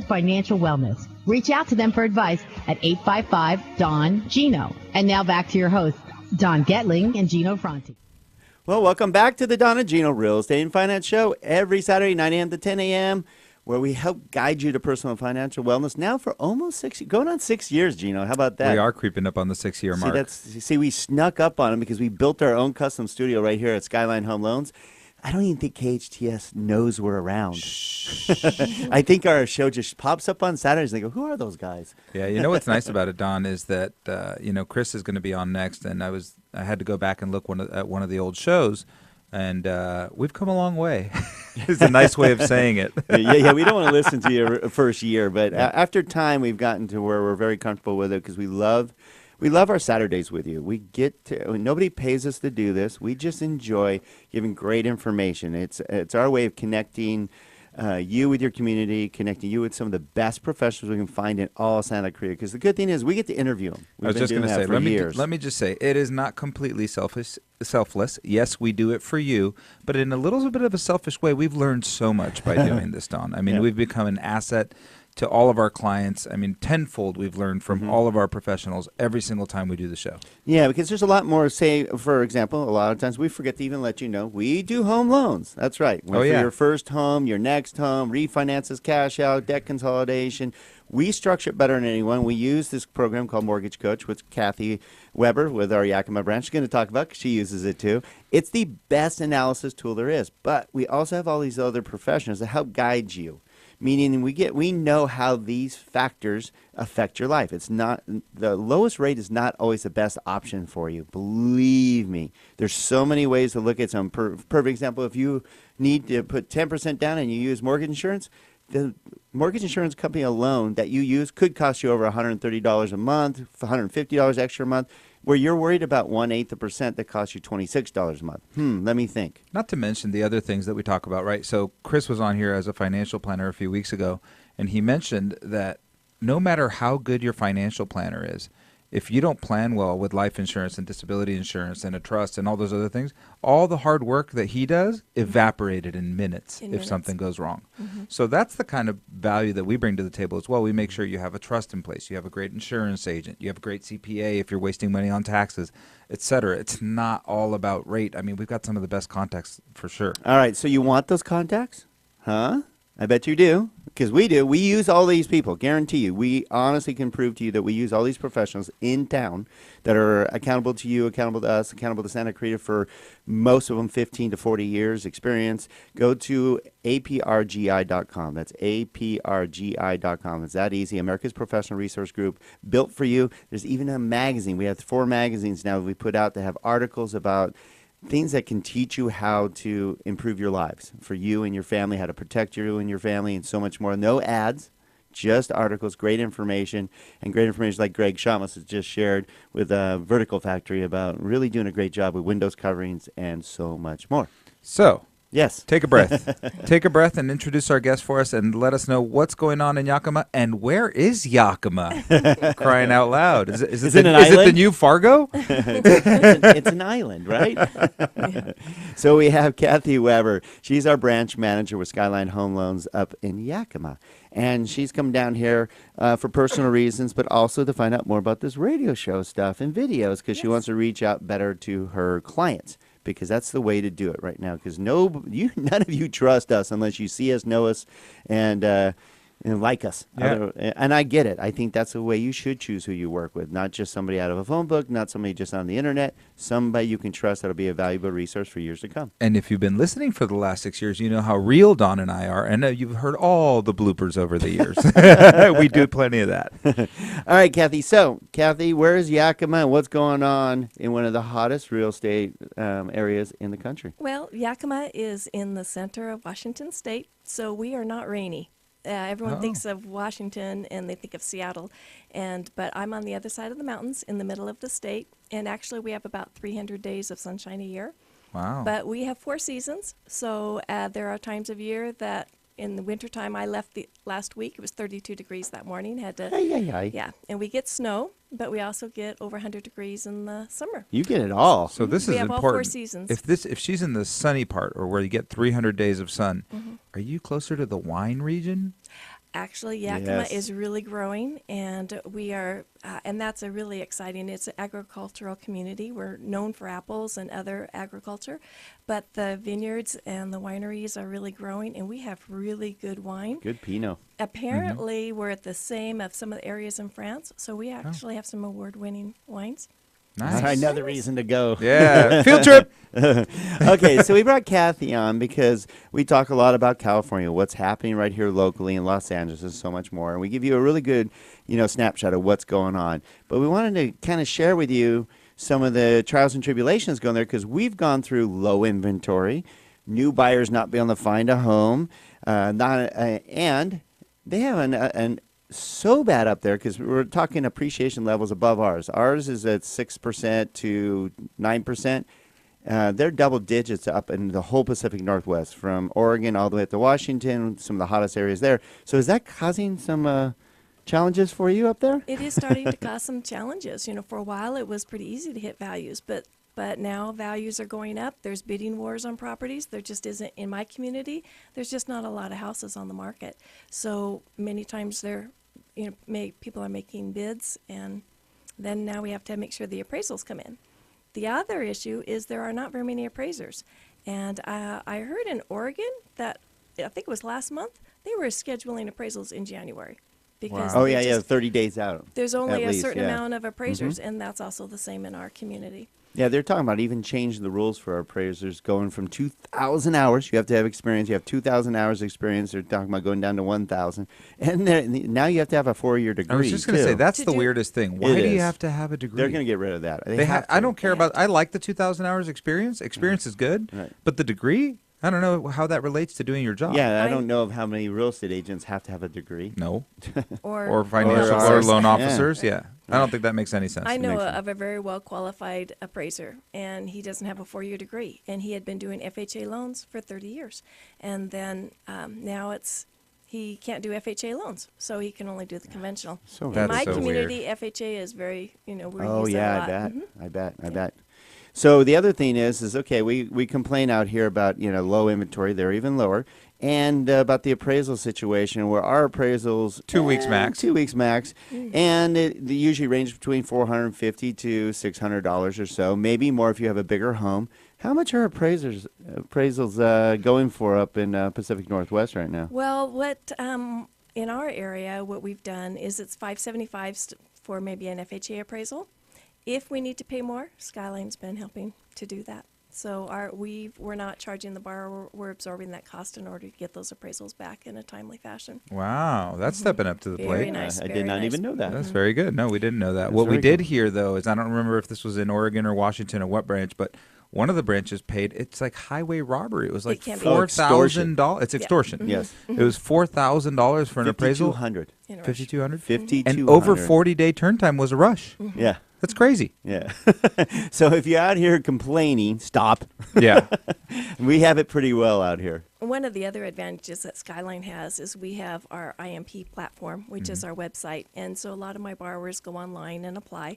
Financial wellness. Reach out to them for advice at 855-DON-GINO. And now back to your hosts, Don Getling and Gino Franti. Well, welcome back to the Don and Gino Real Estate and Finance Show every Saturday, 9 a.m. to 10 a.m., where we help guide you to personal and financial wellness now for almost going on 6 years, Gino. How about that? We are creeping up on the 6-year mark. See, we snuck up on them because we built our own custom studio right here at SKYLINE Home Loans. I don't even think KHTS knows we're around. I think our show just pops up on Saturdays and they go, who are those guys? Yeah, you know what's nice about it, Don, is that Chris is going to be on next, and I had to go back and look at one of the old shows, and we've come a long way. It's a nice way of saying it. Yeah, we don't want to listen to your first year, but after time, we've gotten to where we're very comfortable with it because we love our Saturdays with you. Nobody pays us to do this. We just enjoy giving great information. It's our way of connecting you with your community, connecting you with some of the best professionals we can find in all Santa Cruz. Because the good thing is we get to interview them. I was just going to say, let me just say, it is not completely selfless. Yes, we do it for you, but in a little bit of a selfish way, we've learned so much by doing this, Don. I mean, we've become an asset to all of our clients. I mean, tenfold we've learned from all of our professionals every single time we do the show. Yeah, because there's a lot more. Say, for example, a lot of times we forget to even let you know we do home loans. That's right. For your first home, your next home, refinances, cash out, debt consolidation. We structure it better than anyone. We use this program called Mortgage Coach with Kathy Weber with our Yakima branch. She's going to talk about it because she uses it too. It's the best analysis tool there is. But we also have all these other professionals that help guide you. Meaning we know how these factors affect your life. It's not the lowest rate is not always the best option for you. Believe me. There's so many ways to look at some. Perfect example, if you need to put 10% down and you use mortgage insurance, the mortgage insurance company alone that you use could cost you over $130 a month, $150 extra a month, where you're worried about 1/8% that costs you $26 a month. Let me think. Not to mention the other things that we talk about, right? So Chris was on here as a financial planner a few weeks ago, and he mentioned that no matter how good your financial planner is, if you don't plan well with life insurance and disability insurance and a trust and all those other things, all the hard work that he does evaporated in minutes if something goes wrong. So that's the kind of value that we bring to the table as well. We make sure you have a trust in place. You have a great insurance agent. You have a great CPA if you're wasting money on taxes, et cetera. It's not all about rate. I mean, we've got some of the best contacts for sure. All right, so you want those contacts? Huh? I bet you do, because we do. We use all these people, guarantee you. We honestly can prove to you that we use all these professionals in town that are accountable to you, accountable to us, accountable to Santa Cruz for most of them 15 to 40 years experience. Go to aprgi.com. That's aprgi.com. It's that easy. America's Professional Resource Group, built for you. There's even a magazine. We have 4 magazines now that we put out that have articles about things that can teach you how to improve your lives for you and your family, how to protect you and your family, and so much more. No ads, just articles, great information, and great information like Greg Shamus has just shared with Vertical Factory about really doing a great job with windows coverings and so much more. So, yes, take a breath. Take a breath and introduce our guest for us and let us know what's going on in Yakima and where is Yakima? Crying out loud. Is it the new Fargo? It's an island, right? So we have Kathy Weber. She's our branch manager with SKYLINE Home Loans up in Yakima. And she's come down here for personal reasons, but also to find out more about this radio show stuff and videos because she wants to reach out better to her clients. Because that's the way to do it right now. Because none of you trust us unless you see us, know us, and like us. Yeah. And I get it. I think that's the way you should choose who you work with. Not just somebody out of a phone book, not somebody just on the internet. Somebody you can trust that'll be a valuable resource for years to come. And if you've been listening for the last 6 years, you know how real Don and I are. And you've heard all the bloopers over the years. We do plenty of that. All right, Kathy. So, Kathy, where's Yakima and what's going on in one of the hottest real estate areas in the country? Well, Yakima is in the center of Washington State, so we are not rainy. Everyone thinks of Washington and they think of Seattle, but I'm on the other side of the mountains in the middle of the state, and actually we have about 300 days of sunshine a year. Wow. But we have 4 seasons, so there are times of year that in the wintertime, I left last week, it was 32 degrees that morning. Yeah, and we get snow, but we also get over 100 degrees in the summer. You get it all. So this we is have important. all 4 seasons. If she's in the sunny part, or where you get 300 days of sun, are you closer to the wine region? Actually, Yakima is really growing, and we are, and that's a really exciting. It's an agricultural community. We're known for apples and other agriculture, but the vineyards and the wineries are really growing, and we have really good wine. Good Pinot. Apparently, we're at the same of some of the areas in France, so we actually have some award-winning wines. Nice. Another reason to go. Yeah, field trip. Okay, so we brought Kathy on because we talk a lot about California, what's happening right here locally in Los Angeles, and so much more. And we give you a really good, snapshot of what's going on. But we wanted to kind of share with you some of the trials and tribulations going there because we've gone through low inventory, new buyers not being able to find a home, and they have an so bad up there because we're talking appreciation levels above ours. Ours is at 6% to 9%. They're double digits up in the whole Pacific Northwest, from Oregon all the way up to Washington, some of the hottest areas there. So is that causing some challenges for you up there? It is starting to cause some challenges. For a while it was pretty easy to hit values, but now values are going up. There's bidding wars on properties. There just isn't in my community. There's just not a lot of houses on the market. So many times people are making bids, and then now we have to make sure the appraisals come in. The other issue is there are not very many appraisers. And I heard in Oregon that, I think it was last month, they were scheduling appraisals in January. Because 30 days out. There's only a certain amount of appraisers, and that's also the same in our community. Yeah, they're talking about even changing the rules for our appraisers, going from 2,000 hours. You have to have experience. You have 2,000 hours experience. They're talking about going down to 1,000. And now you have to have a 4-year degree. I was just going to say, that's the weirdest thing. Why do you have to have a degree? They're going to get rid of that. I don't care about, I like the 2,000 hours experience. Experience is good. Right. But the degree, I don't know how that relates to doing your job. Yeah, I don't know of how many real estate agents have to have a degree. No. or financial or loan officers. Yeah. I don't think that makes any sense. I know of a very well-qualified appraiser, and he doesn't have a 4-year degree, and he had been doing FHA loans for 30 years. And then now he can't do FHA loans, so he can only do the conventional. In my community, FHA is very, we use that a lot. I bet. So the other thing is okay, we complain out here about, low inventory. They're even lower. And about the appraisal situation, where our appraisals 2 weeks max. 2 weeks max, and they usually range between $450 to $600 or so, maybe more if you have a bigger home. How much are appraisals going for up in Pacific Northwest right now? Well, what in our area, what we've done is it's $575 for maybe an FHA appraisal. If we need to pay more, SKYLINE's been helping to do that. So we're not charging the borrower, we're absorbing that cost in order to get those appraisals back in a timely fashion. Wow, that's stepping up to the very plate. Nice, I did not even know that. That's very good. No, we didn't know that. What we did hear, though, is I don't remember if this was in Oregon or Washington or what branch, but one of the branches paid, it's like highway robbery. It was like $4,000. It's extortion. Yeah. Yes. It was $4,000 for an appraisal. $5,200. $5,200? And over 40-day turn time was a rush. Yeah. That's crazy. Yeah. So if you're out here complaining, stop. Yeah. We have it pretty well out here. One of the other advantages that SKYLINE has is we have our IMP platform, which is our website. And so a lot of my borrowers go online and apply.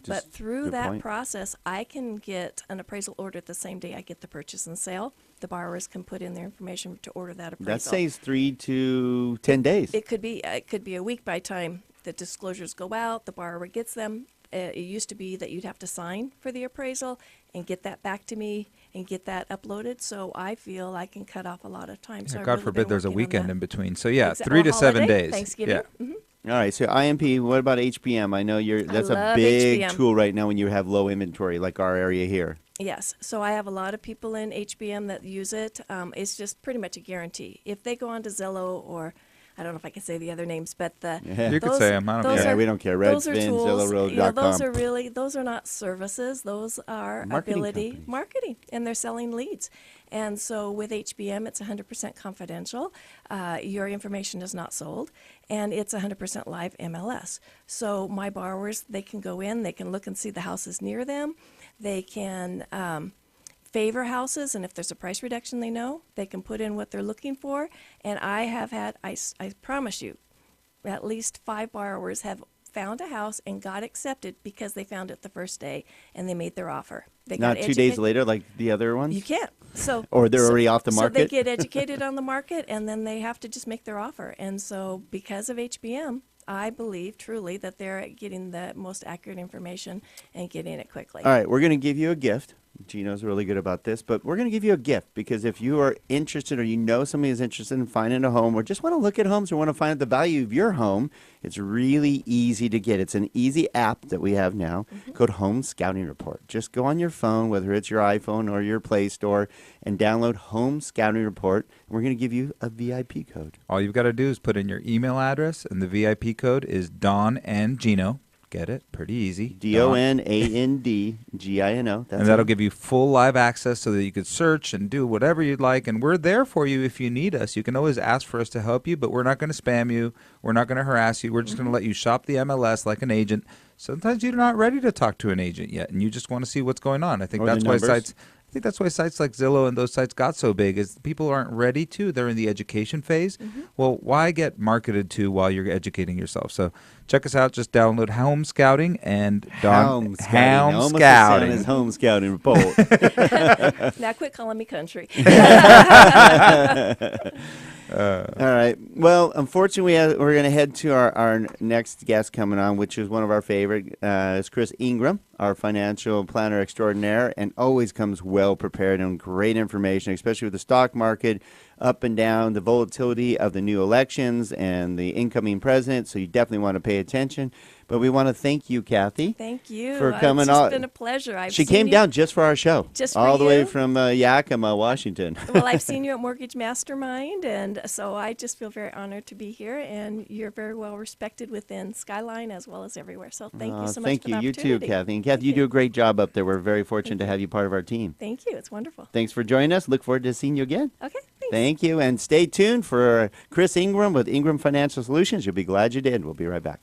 But through that process, I can get an appraisal order the same day I get the purchase and sale. The borrowers can put in their information to order that appraisal. That saves 3 to 10 days. It could be a week by time the disclosures go out, the borrower gets them. It used to be that you'd have to sign for the appraisal and get that back to me and get that uploaded. So I feel I can cut off a lot of time. Yeah, so God forbid there's a weekend in between. So yeah, exactly. 3 to 7 days. Thanksgiving. Yeah. Mm-hmm. All right. So IMP. What about HBM? I know that's a big tool right now when you have low inventory, like our area here. Yes. So I have a lot of people in HBM that use it. It's just pretty much a guarantee. If they go on to Zillow or I don't know if I can say the other names, but you could say them. I don't care. We don't care. Redfin, Zillow, those are not services. Those are marketing, and they're selling leads. And so with HBM, it's 100% confidential. Your information is not sold, and it's 100% live MLS. So my borrowers, they can go in, they can look and see the houses near them. They can favor houses, and if there's a price reduction they can put in what they're looking for. And I have had, I promise you, at least 5 borrowers have found a house and got accepted because they found it the first day and they made their offer. They Not got 2 days later like the other ones? You can't. So or they're already off the market? So they get educated on the market, and then they have to just make their offer. And so because of HBM, I believe truly that they're getting the most accurate information and getting it quickly. All right, we're going to give you a gift. Gino's really good about this, but we're going to give you a gift because if you are interested or you know somebody is interested in finding a home or just want to look at homes or want to find out the value of your home, it's really easy to get. It's an easy app that we have now called Home Scouting Report. Just go on your phone, whether it's your iPhone or your Play Store, and download Home Scouting Report. And we're going to give you a VIP code. All you've got to do is put in your email address, and the VIP code is don&gino. Get it? Pretty easy. DONANDGINO. And that'll give you full live access so that you could search and do whatever you'd like. And we're there for you if you need us. You can always ask for us to help you, but we're not going to spam you. We're not going to harass you. We're just going to let you shop the MLS like an agent. Sometimes you're not ready to talk to an agent yet, and you just want to see what's going on. I think that's why sites like Zillow and those sites got so big is people aren't ready to. They're in the education phase. Well, why get marketed to while you're educating yourself? So check us out. Just download Home Scouting and Home Scouting. His Home Scouting Report. Now quit calling me country. All right. Well, unfortunately, we're going to head to our next guest coming on, which is one of our favorite. It's Chris Ingram, our financial planner extraordinaire, and always comes well prepared and great information, especially with the stock market up and down, the volatility of the new elections and the incoming president. So you definitely want to pay attention. But we want to thank you, Kathy. Thank you for coming on. It's been a pleasure. She came down just for our show. Just for all the way you? from Yakima, Washington. Well, I've seen you at Mortgage Mastermind, and so I just feel very honored to be here. And you're very well respected within SKYLINE as well as everywhere. So thank you so much thank for you. the You opportunity. too, Kathy. And Kathy, you do a great job up there. We're very fortunate to have you part of our team. Thank you. It's wonderful. Thanks for joining us. Look forward to seeing you again. Okay. Thanks. Thank you. And stay tuned for Chris Ingram with Ingram Financial Solutions. You'll be glad you did. We'll be right back.